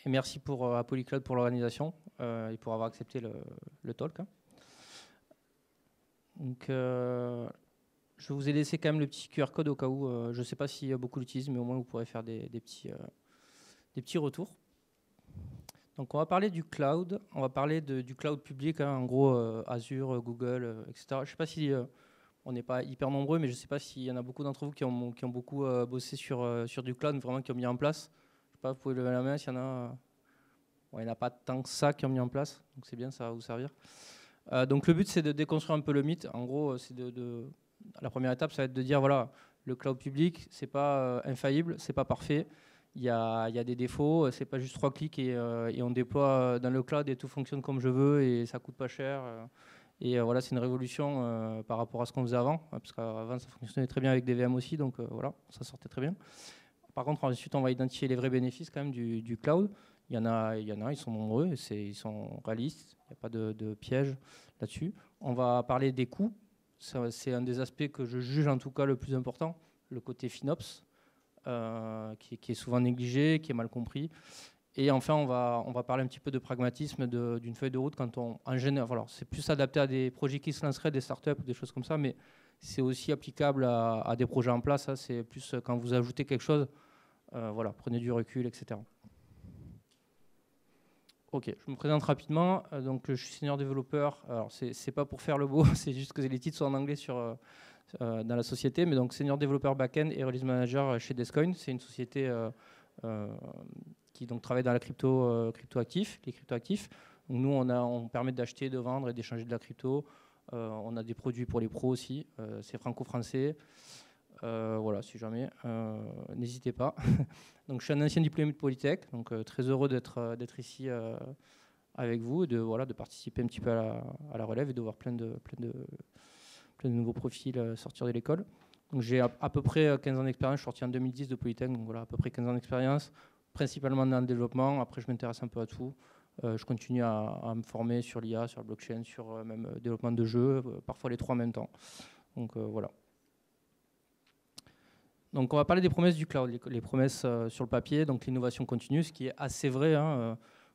Et merci à Polycloud pour l'organisation et pour avoir accepté le talk. Donc, je vous ai laissé quand même le petit QR code au cas où, je ne sais pas si beaucoup l'utilisent, mais au moins vous pourrez faire des petits retours. Donc on va parler du cloud, on va parler du cloud public, en gros Azure, Google, etc. Je ne sais pas si on n'est pas hyper nombreux, mais je ne sais pas s'il y en a beaucoup d'entre vous qui ont beaucoup bossé sur du cloud, vraiment qui ont mis en place. Je ne sais pas, vous pouvez lever la main s'il y en a. Bon, il n'y en a pas tant que ça qui ont mis en place, donc c'est bien, ça va vous servir. Donc le but, c'est de déconstruire un peu le mythe. En gros, c'est la première étape, ça va être de dire, voilà, le cloud public, c'est pas infaillible, c'est pas parfait. Il y a des défauts, c'est pas juste 3 clics et on déploie dans le cloud et tout fonctionne comme je veux et ça coûte pas cher. Et voilà, c'est une révolution par rapport à ce qu'on faisait avant, parce qu'avant ça fonctionnait très bien avec des VM aussi, donc voilà, ça sortait très bien. Par contre, ensuite, on va identifier les vrais bénéfices quand même du cloud. Il y en a, ils sont nombreux, ils sont réalistes, il n'y a pas de piège là-dessus. On va parler des coûts, c'est un des aspects que je juge en tout cas le plus important, le côté FinOps, qui est souvent négligé, qui est mal compris. Et enfin, on va parler un petit peu de pragmatisme, d'une feuille de route quand en général, voilà, c'est plus adapté à des projets qui se lanceraient, des startups ou des choses comme ça, mais c'est aussi applicable à des projets en place. C'est plus quand vous ajoutez quelque chose, voilà, prenez du recul, etc. Ok, je me présente rapidement. Donc, je suis senior développeur. Alors, c'est pas pour faire le beau, c'est juste que les titres sont en anglais dans la société. Mais donc, senior développeur back-end et release manager chez Descoin. C'est une société qui donc travaille dans la crypto-actifs, les crypto-actifs. Donc, nous, on permet d'acheter, de vendre et d'échanger de la crypto. On a des produits pour les pros aussi. C'est franco-français. Voilà, si jamais, n'hésitez pas. Donc, je suis un ancien diplômé de Polytech, donc très heureux d'être ici avec vous, de participer un petit peu à la relève et de voir plein de nouveaux profils sortir de l'école. Donc, j'ai à peu près 15 ans d'expérience, je suis sorti en 2010 de Polytech, donc voilà, à peu près 15 ans d'expérience, principalement dans le développement. Après, je m'intéresse un peu à tout. Je continue à me former sur l'IA, sur la blockchain, sur même développement de jeux, parfois les trois en même temps. Donc, voilà. Donc on va parler des promesses du cloud, les promesses sur le papier, donc l'innovation continue, ce qui est assez vrai.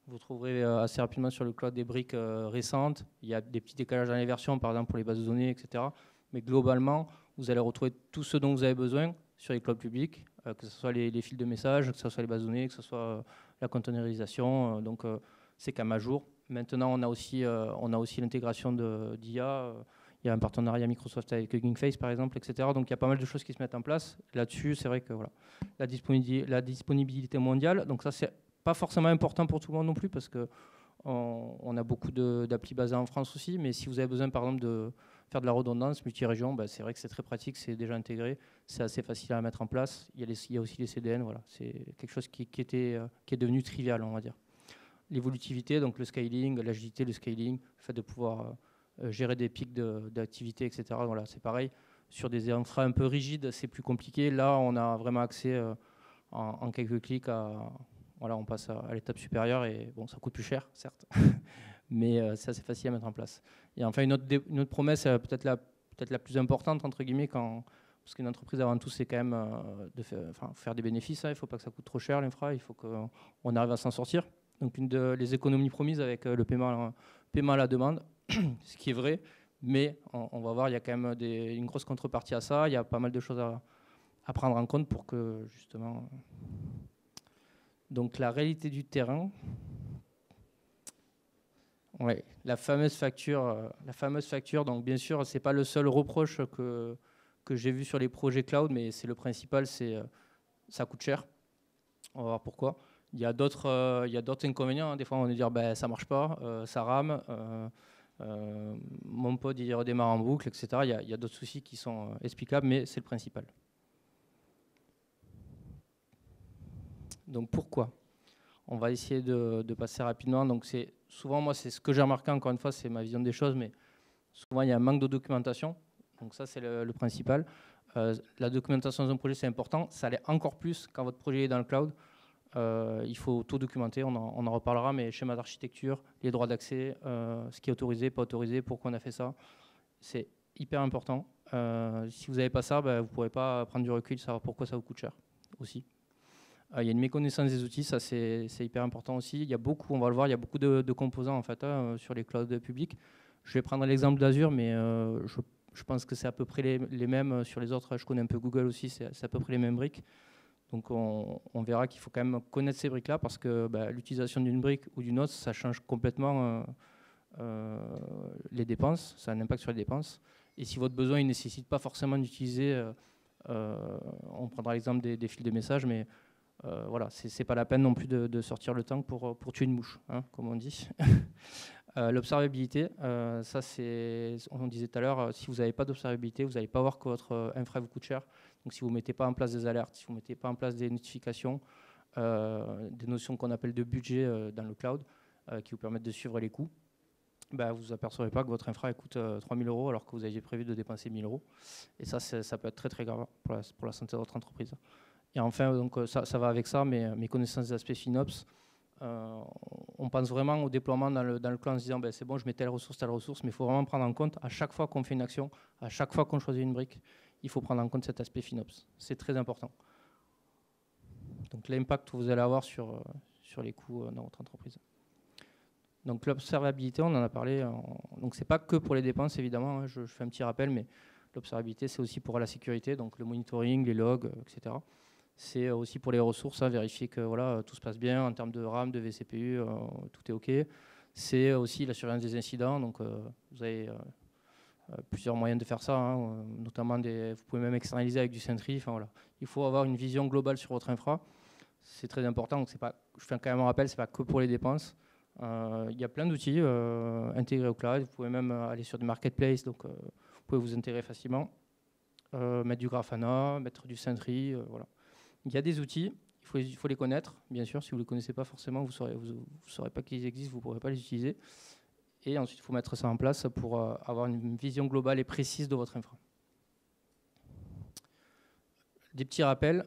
Vous trouverez assez rapidement sur le cloud des briques récentes. Il y a des petits décalages dans les versions, par exemple pour les bases de données, etc. Mais globalement, vous allez retrouver tout ce dont vous avez besoin sur les clouds publics, que ce soit les fils de messages, que ce soit les bases de données, que ce soit la containerisation. Donc c'est quand même à jour. Maintenant, on a aussi l'intégration d'IA. Il y a un partenariat Microsoft avec Hugging Face, par exemple, etc. Donc, il y a pas mal de choses qui se mettent en place. Là-dessus, c'est vrai que voilà, la disponibilité mondiale, donc ça, c'est pas forcément important pour tout le monde non plus, parce qu'on a beaucoup d'applis basées en France aussi. Mais si vous avez besoin, par exemple, de faire de la redondance multi-région, c'est vrai que c'est très pratique, c'est déjà intégré, c'est assez facile à mettre en place. Il y a aussi les CDN, voilà. C'est quelque chose qui est devenu trivial, on va dire. L'évolutivité, donc le scaling, l'agilité, le scaling, le fait de pouvoir gérer des pics d'activité, etc. Voilà, c'est pareil. Sur des infras un peu rigides, c'est plus compliqué. Là, on a vraiment accès en quelques clics voilà, on passe à l'étape supérieure et bon, ça coûte plus cher, certes, mais c'est assez facile à mettre en place. Et enfin, une autre promesse, peut-être la plus importante, entre guillemets, parce qu'une entreprise, avant tout, c'est quand même de faire des bénéfices. Il ne faut pas que ça coûte trop cher, l'infra, il faut qu'on arrive à s'en sortir. Donc, une des économies promises avec le paiement à la demande, ce qui est vrai, mais on va voir, il y a quand même une grosse contrepartie à ça. Il y a pas mal de choses à prendre en compte pour que, justement... Donc, la réalité du terrain... Oui, la fameuse facture. Donc, bien sûr, ce n'est pas le seul reproche que j'ai vu sur les projets cloud, mais c'est le principal, c'est ça coûte cher. On va voir pourquoi. Il y a d'autres inconvénients. Hein. Des fois, on va dire ça marche pas, ça rame, mon pod il redémarre en boucle, etc. Il y a d'autres soucis qui sont explicables, mais c'est le principal. Donc pourquoi? On va essayer de passer rapidement. Donc souvent, moi, c'est ce que j'ai remarqué, encore une fois, c'est ma vision des choses, mais souvent, il y a un manque de documentation. Donc ça, c'est le principal. La documentation d'un projet, c'est important. Ça l'est encore plus quand votre projet est dans le cloud. Il faut tout documenter, on en reparlera, mais schéma d'architecture, les droits d'accès, ce qui est autorisé, pas autorisé, pourquoi on a fait ça, c'est hyper important. Si vous n'avez pas ça, vous ne pourrez pas prendre du recul, savoir pourquoi ça vous coûte cher aussi. Il y a une méconnaissance des outils, ça c'est hyper important aussi. Il y a beaucoup, on va le voir, il y a beaucoup de composants en fait sur les clouds publics. Je vais prendre l'exemple d'Azure, mais je pense que c'est à peu près les mêmes sur les autres. Je connais un peu Google aussi, c'est à peu près les mêmes briques. Donc on verra qu'il faut quand même connaître ces briques-là parce que l'utilisation d'une brique ou d'une autre, ça change complètement les dépenses, ça a un impact sur les dépenses. Et si votre besoin ne nécessite pas forcément d'utiliser, on prendra l'exemple des fils de messages, mais voilà, c'est pas la peine non plus de sortir le tank pour tuer une mouche, hein, comme on dit. L'observabilité, ça c'est, on disait tout à l'heure, si vous n'avez pas d'observabilité, vous n'allez pas voir que votre infra vous coûte cher. Donc si vous ne mettez pas en place des alertes, si vous ne mettez pas en place des notifications, des notions qu'on appelle de budget dans le cloud, qui vous permettent de suivre les coûts, vous ne vous apercevrez pas que votre infra coûte 3 000 € alors que vous aviez prévu de dépenser 1 000 €. Et ça, ça peut être très très grave pour la santé de votre entreprise. Et enfin, donc, ça va avec ça, mais mes connaissances des aspects FinOps, on pense vraiment au déploiement dans le cloud en se disant c'est bon, je mets telle ressource, mais il faut vraiment prendre en compte à chaque fois qu'on fait une action, à chaque fois qu'on choisit une brique, il faut prendre en compte cet aspect FinOps. C'est très important. Donc l'impact que vous allez avoir sur les coûts dans votre entreprise. Donc l'observabilité, on en a parlé. Donc c'est pas que pour les dépenses évidemment. Hein, je fais un petit rappel, mais l'observabilité c'est aussi pour la sécurité, donc le monitoring, les logs, etc. C'est aussi pour les ressources, vérifier que voilà, tout se passe bien en termes de RAM, de vCPU, tout est OK. C'est aussi la surveillance des incidents. Donc vous avez plusieurs moyens de faire ça, hein, notamment vous pouvez même externaliser avec du Sentry. Enfin, voilà. Il faut avoir une vision globale sur votre infra. C'est très important. Donc je fais quand même un rappel, c'est pas que pour les dépenses. Il y a plein d'outils intégrés au cloud. Vous pouvez même aller sur des marketplaces, donc vous pouvez vous intégrer facilement. Mettre du Grafana, mettre du Sentry, voilà. Il y a des outils, il faut les connaître, bien sûr. Si vous ne les connaissez pas forcément, vous ne saurez pas qu'ils existent, vous ne pourrez pas les utiliser. Et ensuite, il faut mettre ça en place pour avoir une vision globale et précise de votre infra. Des petits rappels.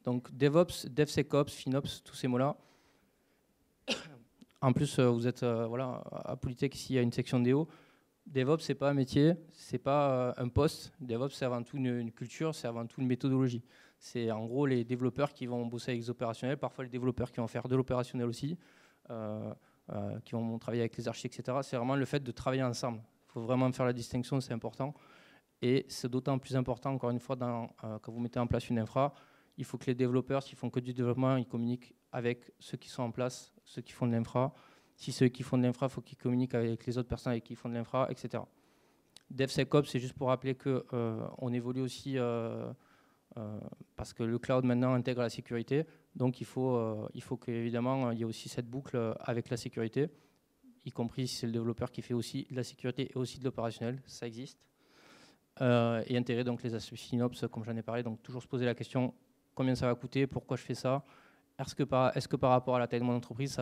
Donc DevOps, DevSecOps, FinOps, tous ces mots-là. En plus, vous êtes voilà, à Polytech, ici, il y a une section DO. DevOps, ce n'est pas un métier, ce n'est pas un poste. DevOps, c'est avant tout une culture, c'est avant tout une méthodologie. C'est en gros les développeurs qui vont bosser avec les opérationnels, parfois les développeurs qui vont faire de l'opérationnel aussi, qui vont travailler avec les archis, etc. C'est vraiment le fait de travailler ensemble. Il faut vraiment faire la distinction, c'est important. Et c'est d'autant plus important, encore une fois, quand vous mettez en place une infra, il faut que les développeurs, s'ils font que du développement, ils communiquent avec ceux qui sont en place, ceux qui font de l'infra. Si ceux qui font de l'infra, il faut qu'ils communiquent avec les autres personnes avec qui font de l'infra, etc. DevSecOps, c'est juste pour rappeler qu'on évolue aussi parce que le cloud maintenant intègre la sécurité. Donc il faut qu'évidemment il y ait aussi cette boucle avec la sécurité, y compris si c'est le développeur qui fait aussi de la sécurité et aussi de l'opérationnel, ça existe. Et intégrer donc les aspects FinOps, comme j'en ai parlé, donc toujours se poser la question combien ça va coûter, pourquoi je fais ça, est-ce que par rapport à la taille de mon entreprise,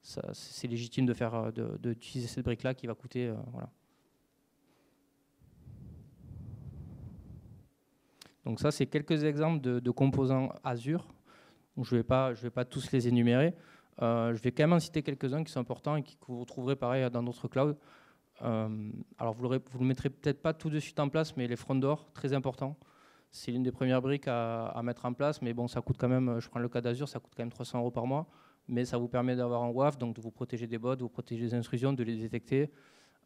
c'est légitime d'utiliser cette brique-là qui va coûter, voilà. Donc ça, c'est quelques exemples de composants Azure. Donc je vais pas tous les énumérer. Je vais quand même en citer quelques-uns qui sont importants et que vous retrouverez pareil dans d'autres clouds. Alors vous ne le mettrez peut-être pas tout de suite en place, mais les front doors, très important. C'est l'une des premières briques à mettre en place, mais bon, ça coûte quand même, je prends le cas d'Azure, ça coûte quand même 300 € par mois, mais ça vous permet d'avoir un WAF, donc de vous protéger des bots, de vous protéger des intrusions, de les détecter,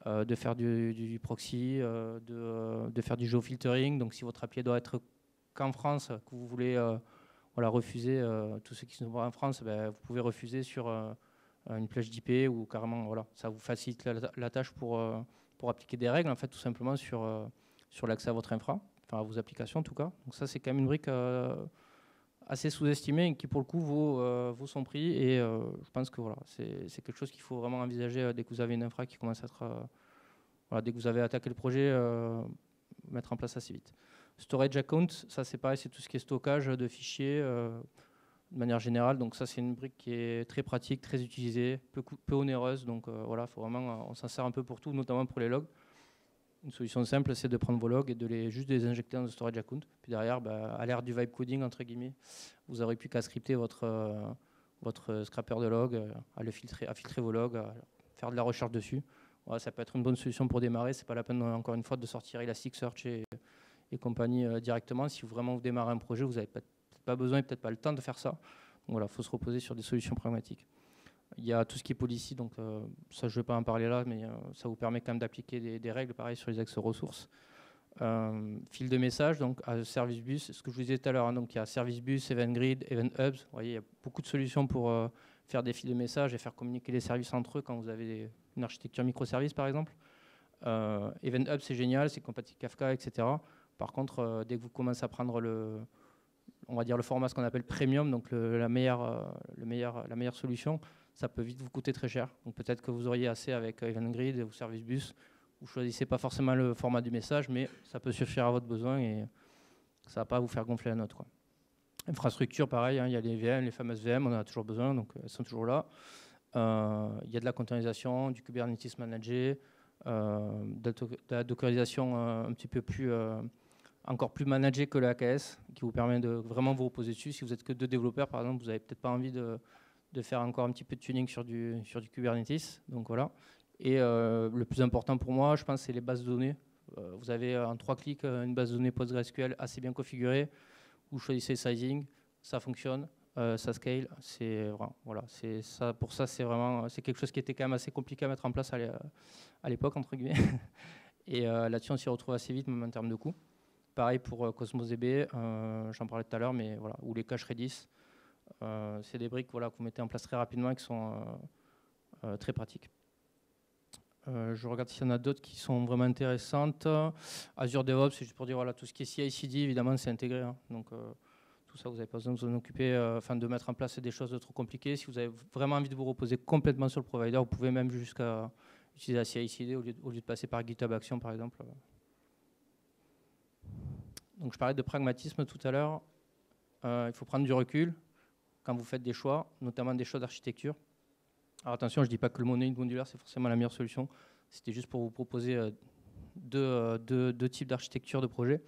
de faire du proxy, de faire du géofiltering. Donc si votre API doit être qu'en France, que vous voulez voilà, refuser tous ceux qui sont pas en France, vous pouvez refuser sur une plage d'IP ou carrément, voilà, ça vous facilite la tâche pour appliquer des règles, en fait, tout simplement sur l'accès à votre infra, enfin à vos applications en tout cas. Donc ça, c'est quand même une brique assez sous-estimée et qui, pour le coup, vaut son prix. Et je pense que voilà, c'est quelque chose qu'il faut vraiment envisager dès que vous avez une infra qui commence à être... voilà, dès que vous avez attaqué le projet, mettre en place assez vite. Storage account, ça c'est pareil, c'est tout ce qui est stockage de fichiers de manière générale. Donc ça c'est une brique qui est très pratique, très utilisée, peu onéreuse. Donc voilà, faut vraiment, on s'en sert un peu pour tout, notamment pour les logs. Une solution simple, c'est de prendre vos logs et de juste les injecter dans le storage account. Puis derrière, à l'ère du vibe coding entre guillemets, vous n'aurez plus qu'à scripter votre scrapper de logs, à filtrer vos logs, à faire de la recherche dessus. Voilà, ça peut être une bonne solution pour démarrer. C'est pas la peine encore une fois de sortir Elasticsearch et compagnie directement. Si vraiment vous démarrez un projet, vous n'avez peut-être peut-être pas besoin et peut-être pas le temps de faire ça. Donc voilà, il faut se reposer sur des solutions pragmatiques. Il y a tout ce qui est policy, donc ça je ne vais pas en parler là, mais ça vous permet quand même d'appliquer des règles pareil sur les axes ressources. Fil de message, donc à Service Bus, ce que je vous disais tout à l'heure, hein, donc il y a Service Bus, Event Grid, Event Hubs. Vous voyez, il y a beaucoup de solutions pour faire des fils de message et faire communiquer les services entre eux quand vous avez une architecture microservice par exemple. Event Hub c'est génial, c'est compatible Kafka, etc. Par contre, dès que vous commencez à prendre on va dire le format ce qu'on appelle premium, donc la meilleure solution, ça peut vite vous coûter très cher. Donc peut-être que vous auriez assez avec Event Grid ou Service Bus. Vous ne choisissez pas forcément le format du message, mais ça peut suffire à votre besoin et ça ne va pas vous faire gonfler la note, quoi. Infrastructure, pareil, hein, il y a les VM, les fameuses VM, on en a toujours besoin, donc elles sont toujours là. Il y a de la containerisation, du Kubernetes managé, de la dockerisation un petit peu plus, encore plus managée que le AKS, qui vous permet de vraiment vous reposer dessus. Si vous n'êtes que 2 développeurs, par exemple, vous n'avez peut-être pas envie de faire encore un petit peu de tuning sur du Kubernetes. Donc voilà. Et le plus important pour moi, je pense, c'est les bases de données. Vous avez en 3 clics une base de données PostgreSQL assez bien configurée. Vous choisissez le sizing, ça fonctionne, ça scale. Voilà, ça, pour ça, c'est quelque chose qui était quand même assez compliqué à mettre en place à l'époque, entre guillemets. Et là-dessus, on s'y retrouve assez vite, même en termes de coût. Pareil pour Cosmos DB, j'en parlais tout à l'heure, mais voilà, ou les caches Redis. C'est des briques voilà, que vous mettez en place très rapidement et qui sont très pratiques. Je regarde s'il y en a d'autres qui sont vraiment intéressantes. Azure DevOps, c'est juste pour dire voilà, tout ce qui est CI/CD, évidemment, c'est intégré. Hein. Donc tout ça, vous n'avez pas besoin de vous en occuper, de mettre en place des choses trop compliquées. Si vous avez vraiment envie de vous reposer complètement sur le provider, vous pouvez même jusqu'à utiliser la CI/CD au lieu de passer par GitHub Action, par exemple. Donc je parlais de pragmatisme tout à l'heure. Il faut prendre du recul quand vous faites des choix, notamment des choix d'architecture. Alors attention, je ne dis pas que le monolithe modulaire, c'est forcément la meilleure solution. C'était juste pour vous proposer deux types d'architecture de projet.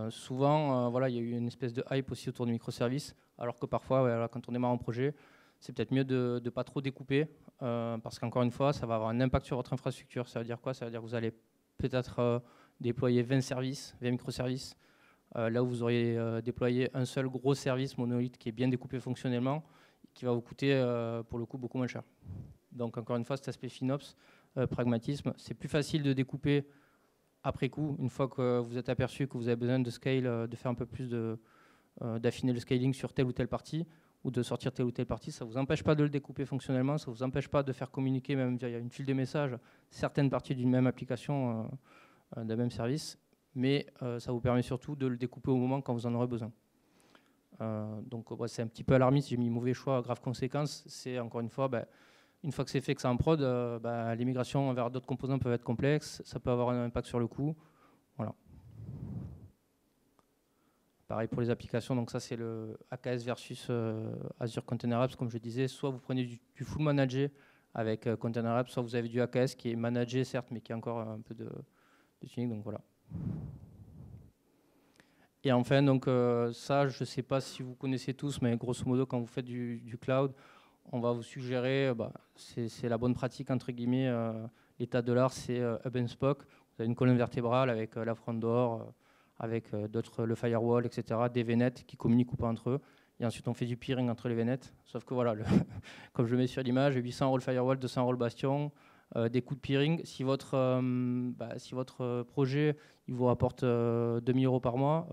Souvent, voilà, il y a eu une espèce de hype aussi autour du microservice, alors que parfois, voilà, quand on démarre un projet, c'est peut-être mieux de ne pas trop découper, parce qu'encore une fois, ça va avoir un impact sur votre infrastructure. Ça veut dire quoi? Ça veut dire que vous allez peut-être déployer 20 services, 20 microservices, là où vous auriez déployé un seul gros service monolithe qui est bien découpé fonctionnellement, qui va vous coûter pour le coup beaucoup moins cher. Donc encore une fois, cet aspect FinOps, pragmatisme, c'est plus facile de découper après coup, une fois que vous êtes aperçu que vous avez besoin de scale, de faire un peu plus d'affiner le scaling sur telle ou telle partie, ou de sortir telle ou telle partie, ça ne vous empêche pas de le découper fonctionnellement, ça ne vous empêche pas de faire communiquer, même via une file de messages, certaines parties d'une même application, d'un même service, mais ça vous permet surtout de le découper au moment quand vous en aurez besoin. Donc c'est un petit peu alarmiste, j'ai mis mauvais choix, grave conséquence, c'est encore une fois, une fois que c'est fait, que c'est en prod, les migrations vers d'autres composants peuvent être complexes, ça peut avoir un impact sur le coût. Voilà. Pareil pour les applications, donc ça c'est le AKS versus Azure Container Apps, comme je disais, soit vous prenez du full managé avec Container Apps, soit vous avez du AKS qui est managé certes, mais qui a encore un peu de tuning, donc voilà. Et enfin, donc ça, je ne sais pas si vous connaissez tous, mais grosso modo, quand vous faites du cloud, on va vous suggérer, c'est la bonne pratique, entre guillemets, l'état de l'art, c'est hub and spoke. Vous avez une colonne vertébrale avec la front door, avec d'autres, le firewall, etc., des VNets qui communiquent ou pas entre eux. Et ensuite, on fait du peering entre les VNets. Sauf que voilà, comme je le mets sur l'image, 800 rôles firewall, 200 rôles bastion, des coûts de peering. Si votre projet il vous rapporte 2000 € par mois,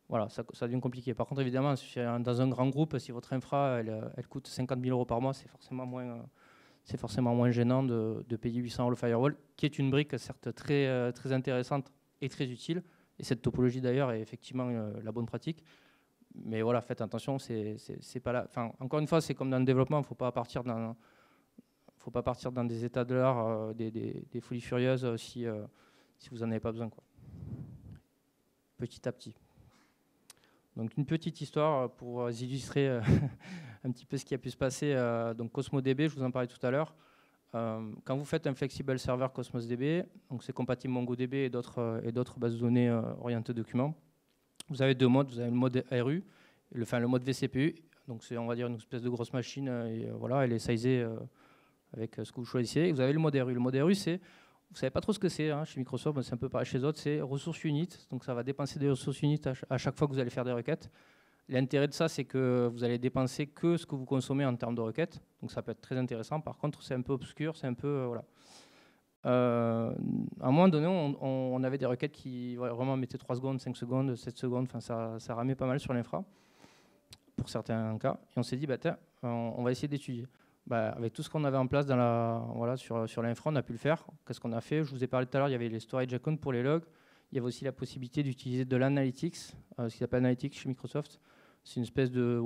voilà, ça devient compliqué. Par contre, évidemment, dans un grand groupe, si votre infra elle coûte 50 000 € par mois, c'est forcément moins gênant de payer 800 € le firewall, qui est une brique certes très, très intéressante et très utile. Et cette topologie d'ailleurs est effectivement la bonne pratique. Mais voilà, faites attention, c'est pas là. Enfin, encore une fois, c'est comme dans le développement, il ne faut pas partir dans des états de l'art, des folies furieuses si vous n'en avez pas besoin, quoi. Petit à petit. Donc une petite histoire pour illustrer un petit peu ce qui a pu se passer. Donc Cosmos DB, je vous en parlais tout à l'heure. Quand vous faites un flexible server Cosmos DB, donc c'est compatible MongoDB et d'autres bases de données orientées documents. Vous avez deux modes. Vous avez le mode RU, le mode vCPU. Donc c'est, on va dire, une espèce de grosse machine. Et voilà, elle est sizée avec ce que vous choisissez. Et vous avez le mode RU. Le mode RU, c'est Vous ne savez pas trop ce que c'est hein, chez Microsoft, c'est un peu pareil chez les autres, c'est ressources unit. Donc ça va dépenser des ressources unit à chaque fois que vous allez faire des requêtes. L'intérêt de ça, c'est que vous allez dépenser que ce que vous consommez en termes de requêtes. Donc ça peut être très intéressant. Par contre, c'est un peu obscur, c'est un peu... voilà. À un moment donné, on avait des requêtes qui vraiment mettaient 3 secondes, 5 secondes, 7 secondes. Enfin, ça ramait pas mal sur l'infra, pour certains cas. Et on s'est dit, bah, tiens, on va essayer d'étudier. Bah, avec tout ce qu'on avait en place dans sur l'infra, on a pu le faire. Qu'est-ce qu'on a fait? Je vous ai parlé tout à l'heure, il y avait les storage accounts pour les logs. Il y avait aussi la possibilité d'utiliser de l'analytics, ce qu'ils appellent analytics chez Microsoft. C'est une espèce de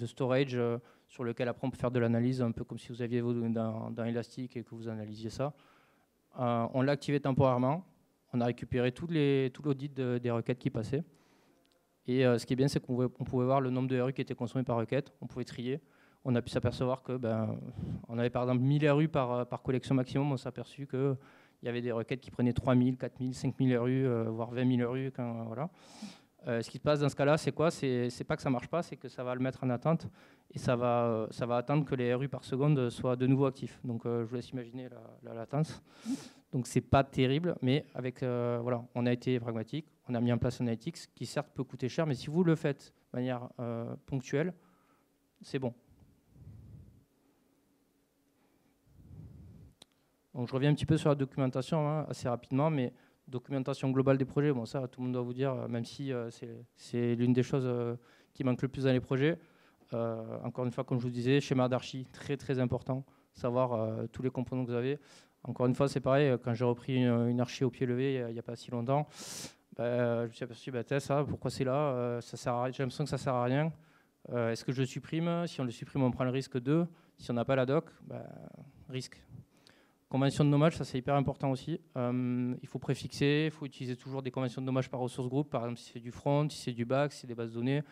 storage sur lequel après on peut faire de l'analyse, un peu comme si vous aviez dans Elastic et que vous analysiez ça. On l'a activé temporairement. On a récupéré tout l'audit des requêtes qui passaient. Et ce qui est bien, c'est qu'on pouvait voir le nombre de RU qui étaient consommés par requête. On pouvait trier. On a pu s'apercevoir que, on avait par exemple 1000 RU par collection maximum. On s'est aperçu qu'il y avait des requêtes qui prenaient 3000, 4000, 5000 RU, voire 20 000 RU. Voilà. Ce qui se passe dans ce cas-là, c'est quoi? C'est pas que ça marche pas, c'est que ça va le mettre en attente et ça va attendre que les RU par seconde soient de nouveau actifs. Donc je vous laisse imaginer la latence. Donc c'est pas terrible, mais avec voilà, on a été pragmatique, on a mis en place un Analytics qui certes peut coûter cher, mais si vous le faites de manière ponctuelle, c'est bon. Donc je reviens un petit peu sur la documentation hein, assez rapidement, mais documentation globale des projets, bon ça tout le monde doit vous dire, même si c'est l'une des choses qui manque le plus dans les projets. Encore une fois, comme je vous disais, schéma d'archi, très très important, savoir tous les composants que vous avez. Encore une fois, c'est pareil, quand j'ai repris une archi au pied levé il n'y a pas si longtemps, je me suis aperçu, ça, pourquoi c'est là ça sert à rien, j'ai l'impression que ça ne sert à rien. Est-ce que je le supprime? Si on le supprime, on prend le risque de. Si on n'a pas la doc, risque. Convention de nommage, ça c'est hyper important aussi. Il faut préfixer, il faut utiliser toujours des conventions de nommage par ressource groupe, par exemple si c'est du front, si c'est du back, si c'est des bases de données,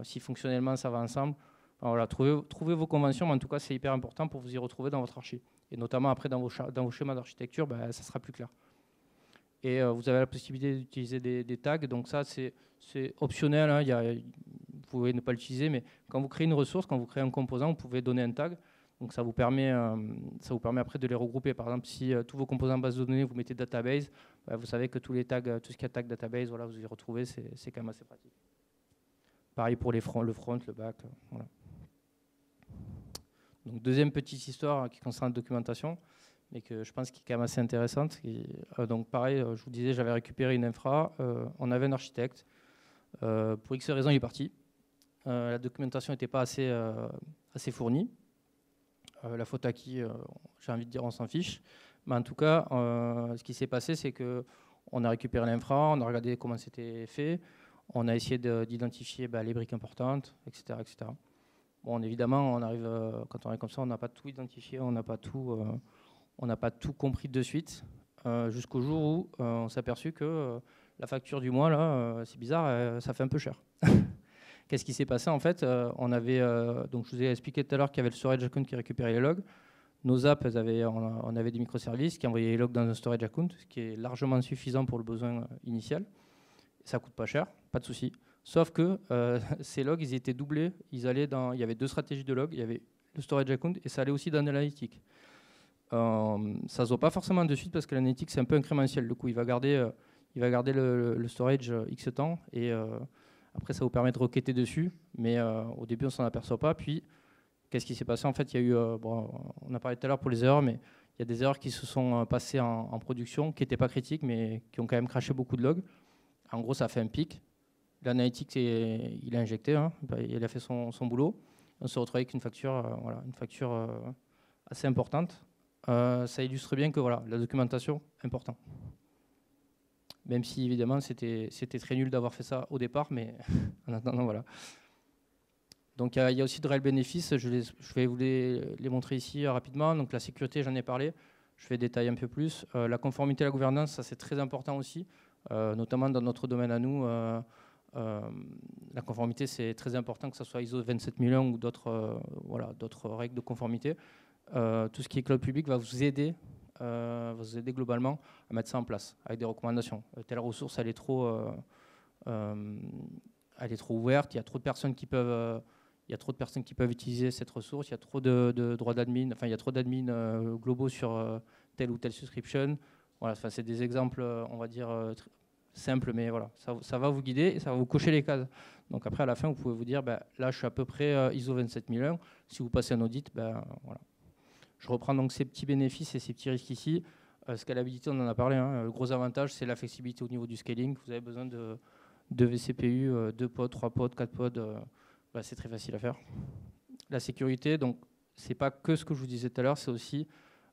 si fonctionnellement ça va ensemble. Alors, voilà, trouvez vos conventions, mais en tout cas c'est hyper important pour vous y retrouver dans votre archi. Et notamment après dans vos schémas d'architecture, ça sera plus clair. Et vous avez la possibilité d'utiliser des tags, donc ça c'est optionnel, hein, vous pouvez ne pas l'utiliser, mais quand vous créez une ressource, quand vous créez un composant, vous pouvez donner un tag. Donc ça vous permet après de les regrouper. Par exemple, si tous vos composants base de données, vous mettez database, vous savez que tous les tags, tout ce qui est tag database, voilà, vous y retrouvez, c'est quand même assez pratique. Pareil pour le front, le back. Voilà. Donc deuxième petite histoire qui concerne la documentation, mais que je pense qui est quand même assez intéressante. Donc pareil, je vous disais, j'avais récupéré une infra, on avait un architecte. Pour X raisons, il est parti. La documentation n'était pas assez fournie. La faute à qui, j'ai envie de dire, on s'en fiche. Mais en tout cas, ce qui s'est passé, c'est qu'on a récupéré l'infra, on a regardé comment c'était fait, on a essayé d'identifier les briques importantes, etc., etc. Bon, évidemment, quand on arrive comme ça, on n'a pas tout identifié, on n'a pas tout compris de suite, jusqu'au jour où on s'est aperçu que la facture du mois, là, c'est bizarre, ça fait un peu cher. Qu'est-ce qui s'est passé en fait? Donc je vous ai expliqué tout à l'heure qu'il y avait le storage account qui récupérait les logs. Nos apps, on avait des microservices qui envoyaient les logs dans un storage account, ce qui est largement suffisant pour le besoin initial. Ça coûte pas cher, pas de souci. Sauf que ces logs, ils étaient doublés. Il y avait 2 stratégies de logs. Il y avait le storage account et ça allait aussi dans l'analytique. Ça se voit pas forcément de suite parce que l'analytique c'est un peu incrémentiel. Du coup, il va garder le storage X temps et après, ça vous permet de requêter dessus, mais au début, on ne s'en aperçoit pas. Puis, qu'est-ce qui s'est passé? En fait, il y a eu, on a parlé tout à l'heure pour les erreurs, mais il y a des erreurs qui se sont passées en production, qui n'étaient pas critiques, mais qui ont quand même craché beaucoup de logs. En gros, ça a fait un pic. L'analytique, il a injecté, hein, il a fait son boulot. On se retrouve avec une facture assez importante. Ça illustre bien que la documentation est importante. Même si, évidemment, c'était très nul d'avoir fait ça au départ, mais en attendant, voilà. Donc, il y a aussi de réels bénéfices. Je vais vous les montrer ici rapidement. Donc, la sécurité, j'en ai parlé. Je vais détailler un peu plus. La conformité et la gouvernance, ça, c'est très important aussi, notamment dans notre domaine à nous. La conformité, c'est très important, que ce soit ISO 27001 ou d'autres règles de conformité. Tout ce qui est cloud public va vous aider globalement à mettre ça en place avec des recommandations. Telle ressource, elle est trop ouverte, il y a trop de personnes qui peuvent utiliser cette ressource, il y a trop de droits d'admin, enfin il y a trop d'admins globaux sur telle ou telle subscription. Voilà, c'est des exemples, on va dire, simples, mais voilà, ça va vous guider et ça va vous cocher les cases. Donc après, à la fin, vous pouvez vous dire, ben, là, je suis à peu près ISO 27001. Si vous passez un audit, ben, voilà. Je reprends donc ces petits bénéfices et ces petits risques ici. Scalabilité, on en a parlé. Hein. Le gros avantage, c'est la flexibilité au niveau du scaling. Vous avez besoin de vCPU, 2 pods, 3 pods, 4 pods. Ben, c'est très facile à faire. La sécurité, donc, c'est pas que ce que je vous disais tout à l'heure, c'est aussi,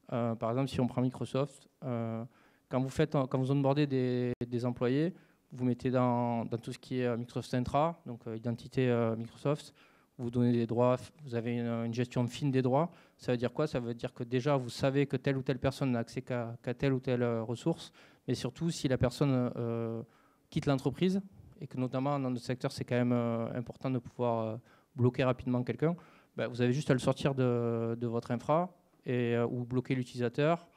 par exemple, si on prend Microsoft, quand vous onboardez des employés, vous mettez dans tout ce qui est Microsoft Intra, donc identité Microsoft, vous donnez des droits, vous avez une gestion fine des droits. Ça veut dire quoi? Ça veut dire que déjà, vous savez que telle ou telle personne n'a accès qu'à telle ou telle ressource, mais surtout, si la personne quitte l'entreprise, et que notamment dans notre secteur, c'est quand même important de pouvoir bloquer rapidement quelqu'un, ben, vous avez juste à le sortir de votre infra ou bloquer l'utilisateur,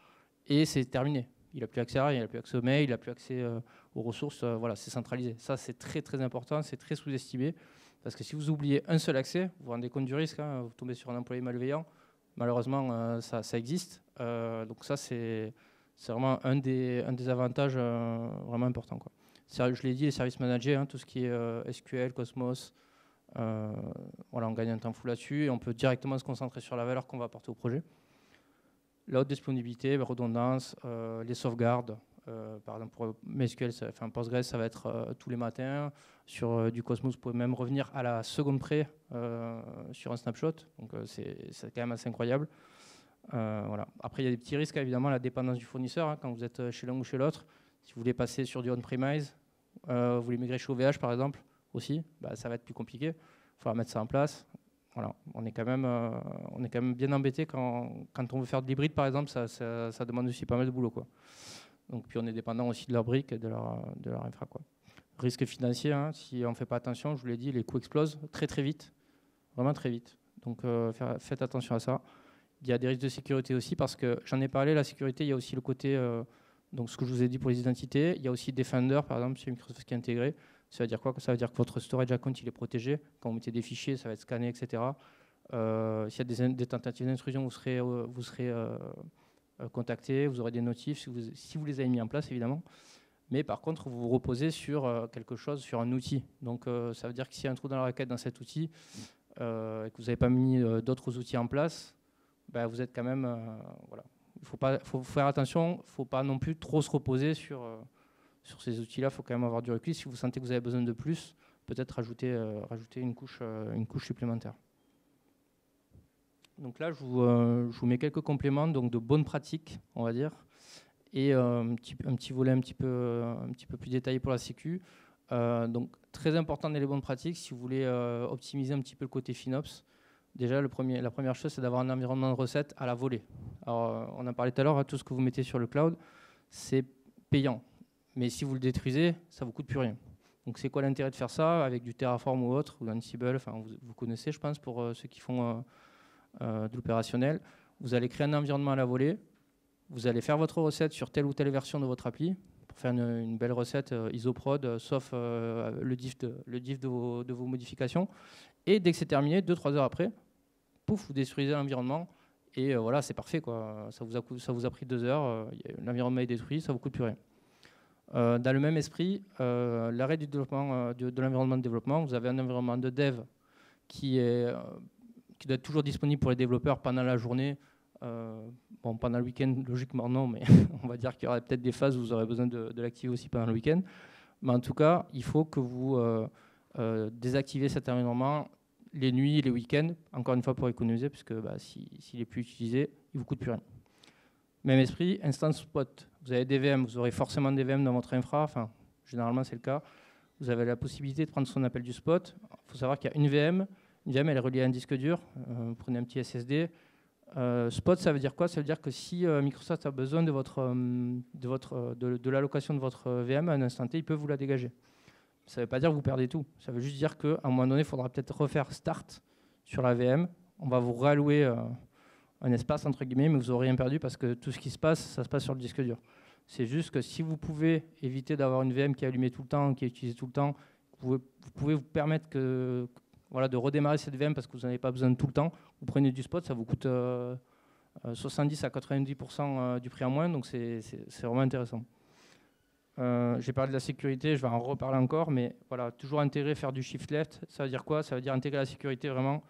et c'est terminé. Il n'a plus accès à rien, il n'a plus accès au mail, il n'a plus accès aux ressources. Voilà, c'est centralisé. Ça, c'est très, très important, c'est très sous-estimé. Parce que si vous oubliez un seul accès, vous vous rendez compte du risque, hein, vous tombez sur un employé malveillant. Malheureusement, ça existe. Donc ça, c'est vraiment un des avantages vraiment importants, quoi. Je l'ai dit, les services managés, hein, tout ce qui est SQL, Cosmos, voilà, on gagne un temps fou là-dessus et on peut directement se concentrer sur la valeur qu'on va apporter au projet. La haute disponibilité, la redondance, les sauvegardes. Par exemple, pour MySQL, Postgres, ça va être tous les matins. Sur du Cosmos, vous pouvez même revenir à la seconde près sur un snapshot. Donc, c'est quand même assez incroyable. Voilà. Après, il y a des petits risques, évidemment, la dépendance du fournisseur. Hein, quand vous êtes chez l'un ou chez l'autre, si vous voulez passer sur du on-premise, vous voulez migrer chez OVH, par exemple, aussi, bah, ça va être plus compliqué. Il faudra mettre ça en place. Voilà, on est quand même bien embêté quand on veut faire de l'hybride, par exemple, ça demande aussi pas mal de boulot, quoi. Donc, puis on est dépendant aussi de leurs briques et de leur infra, quoi. Risque financier, hein, si on ne fait pas attention, je vous l'ai dit, les coûts explosent très très vite, vraiment très vite. Donc faites attention à ça. Il y a des risques de sécurité aussi parce que j'en ai parlé, la sécurité, il y a aussi le côté, donc ce que je vous ai dit pour les identités, il y a aussi Defender, par exemple, chez Microsoft qui est intégré. Ça veut dire quoi? Ça veut dire que votre storage account il est protégé. Quand vous mettez des fichiers, ça va être scanné, etc. S'il y a des tentatives d'intrusion, vous serez contacté, vous aurez des notifs si vous les avez mis en place, évidemment. Mais par contre, vous vous reposez sur quelque chose, sur un outil. Donc ça veut dire que s'il y a un trou dans la raquette dans cet outil et que vous n'avez pas mis d'autres outils en place, ben, vous êtes quand même... voilà. Il faut faire attention, il ne faut pas non plus trop se reposer sur ces outils-là. Il faut quand même avoir du recul. Si vous sentez que vous avez besoin de plus, peut-être rajouter une couche supplémentaire. Donc là, je vous mets quelques compléments donc de bonnes pratiques, on va dire, et un petit volet un petit peu plus détaillé pour la sécu. Donc très important dans les bonnes pratiques, si vous voulez optimiser un petit peu le côté FinOps. Déjà, la première chose, c'est d'avoir un environnement de recettes à la volée. Alors, on en parlait tout à l'heure, hein, tout ce que vous mettez sur le cloud, c'est payant. Mais si vous le détruisez, ça ne vous coûte plus rien. Donc, c'est quoi l'intérêt de faire ça avec du Terraform ou autre, ou Ansible, enfin, vous connaissez, je pense, pour ceux qui font de l'opérationnel. Vous allez créer un environnement à la volée, vous allez faire votre recette sur telle ou telle version de votre appli, pour faire une belle recette isoprod, sauf le diff de vos modifications. Et dès que c'est terminé, 2-3 heures après, pouf, vous détruisez l'environnement. Et voilà, c'est parfait, quoi. Ça vous a pris 2 heures, l'environnement est détruit, ça ne vous coûte plus rien. Dans le même esprit, l'arrêt du développement, de l'environnement de développement, vous avez un environnement de dev qui doit être toujours disponible pour les développeurs pendant la journée. Bon, pendant le week-end, logiquement non, mais on va dire qu'il y aura peut-être des phases où vous aurez besoin de l'activer aussi pendant le week-end. Mais en tout cas, il faut que vous désactivez cet environnement les nuits et les week-ends, encore une fois pour économiser, puisque s'il n'est plus utilisé, il ne vous coûte plus rien. Même esprit, instance spot. Vous avez des VM, vous aurez forcément des VM dans votre infra, enfin, généralement c'est le cas. Vous avez la possibilité de prendre ce qu'on appelle du spot. Il faut savoir qu'il y a une VM elle est reliée à un disque dur. Vous prenez un petit SSD. Spot, ça veut dire quoi? Ça veut dire que si Microsoft a besoin de l'allocation de votre VM à un instant T, il peut vous la dégager. Ça ne veut pas dire que vous perdez tout. Ça veut juste dire qu'à un moment donné, il faudra peut-être refaire start sur la VM. On va vous réallouer un espace, entre guillemets, mais vous n'aurez rien perdu parce que tout ce qui se passe, ça se passe sur le disque dur. C'est juste que si vous pouvez éviter d'avoir une VM qui est allumée tout le temps, qui est utilisée tout le temps, vous pouvez vous permettre de redémarrer cette VM parce que vous n'en avez pas besoin tout le temps. Vous prenez du spot, ça vous coûte 70 à 90% du prix en moins, donc c'est vraiment intéressant. J'ai parlé de la sécurité, je vais en reparler encore, mais voilà, toujours intégrer, faire du shift left, ça veut dire quoi? Ça veut dire intégrer la sécurité vraiment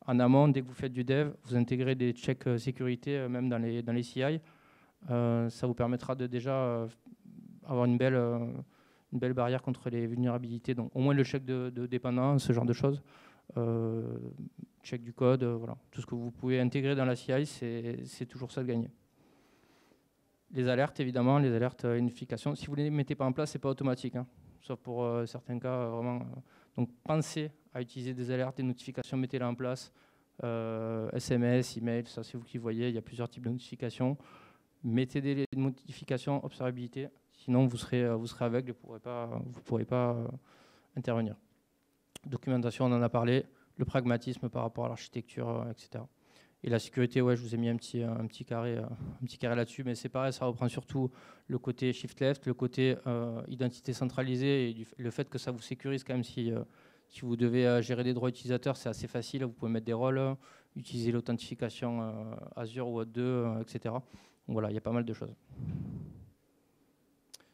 en amont, dès que vous faites du dev, vous intégrez des checks sécurité, même dans les CI. Ça vous permettra de déjà avoir une belle barrière contre les vulnérabilités. Donc au moins le check de dépendance, ce genre de choses. Check du code, voilà. Tout ce que vous pouvez intégrer dans la CI, c'est toujours ça de gagner. Les alertes, évidemment, les alertes notifications. Si vous ne les mettez pas en place, ce n'est pas automatique, hein, sauf pour certains cas, vraiment. Donc pensez à utiliser des alertes, des notifications, mettez-les en place. SMS, email, ça c'est vous qui voyez, il y a plusieurs types de notifications. Mettez des notifications, observabilité, sinon vous serez aveugle et vous ne pourrez pas intervenir. Documentation, on en a parlé, le pragmatisme par rapport à l'architecture, etc. Et la sécurité, ouais, je vous ai mis un petit carré là-dessus, mais c'est pareil, ça reprend surtout le côté shift left, le côté identité centralisée et le fait que ça vous sécurise quand même si vous devez gérer des droits utilisateurs, c'est assez facile, vous pouvez mettre des rôles, utiliser l'authentification Azure ou Auth2, etc. Donc voilà, il y a pas mal de choses.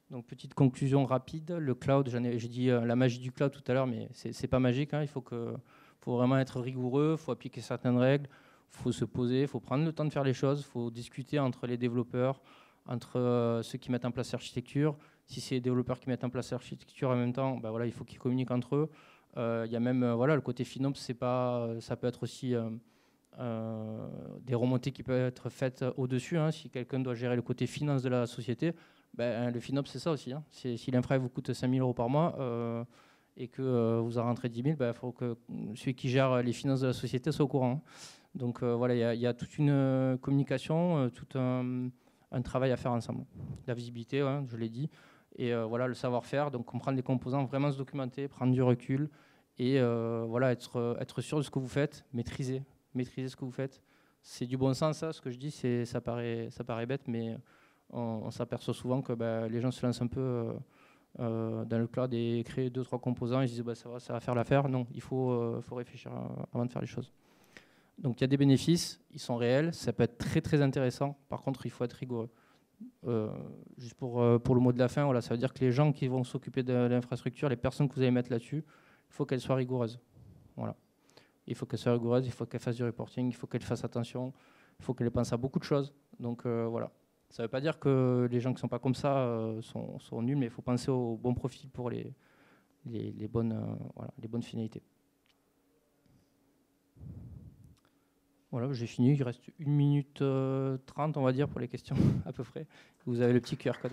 Donc petite conclusion rapide, le cloud, j'ai dit la magie du cloud tout à l'heure, mais c'est pas magique, hein, il faut vraiment être rigoureux, il faut appliquer certaines règles, il faut se poser, il faut prendre le temps de faire les choses, il faut discuter entre les développeurs, entre ceux qui mettent en place l'architecture. Si c'est les développeurs qui mettent en place l'architecture en même temps, ben voilà, il faut qu'ils communiquent entre eux. Il y a même voilà, le côté FinOps, ça peut être aussi des remontées qui peuvent être faites au-dessus. Hein, si quelqu'un doit gérer le côté finance de la société, ben, le FinOps, c'est ça aussi. Hein. Si l'infra vous coûte 5 000 € par mois et que vous en rentrez 10 000, il faut que celui qui gère les finances de la société soit au courant. Hein. Donc voilà, il y a toute une communication, tout un travail à faire ensemble. La visibilité, ouais, je l'ai dit, et voilà, le savoir-faire, donc comprendre les composants, vraiment se documenter, prendre du recul, et voilà, être sûr de ce que vous faites, maîtriser ce que vous faites. C'est du bon sens, ça, ce que je dis, ça paraît bête, mais on s'aperçoit souvent que les gens se lancent un peu dans le cloud et créent 2-3 composants, et ils se disent ça va faire l'affaire. Non, il faut réfléchir avant de faire les choses. Donc il y a des bénéfices, ils sont réels, ça peut être très très intéressant. Par contre, il faut être rigoureux. Juste pour le mot de la fin, voilà, ça veut dire que les gens qui vont s'occuper de l'infrastructure, les personnes que vous allez mettre là-dessus, il faut qu'elles soient rigoureuses. Voilà. Il faut qu'elles soient rigoureuses, il faut qu'elles fassent du reporting, il faut qu'elles fassent attention, il faut qu'elles pensent à beaucoup de choses. Donc voilà. Ça ne veut pas dire que les gens qui ne sont pas comme ça sont nuls, mais il faut penser au bon profil pour les bonnes finalités. Voilà, j'ai fini. Il reste 1 minute 30, on va dire, pour les questions, à peu près. Vous avez le petit QR code.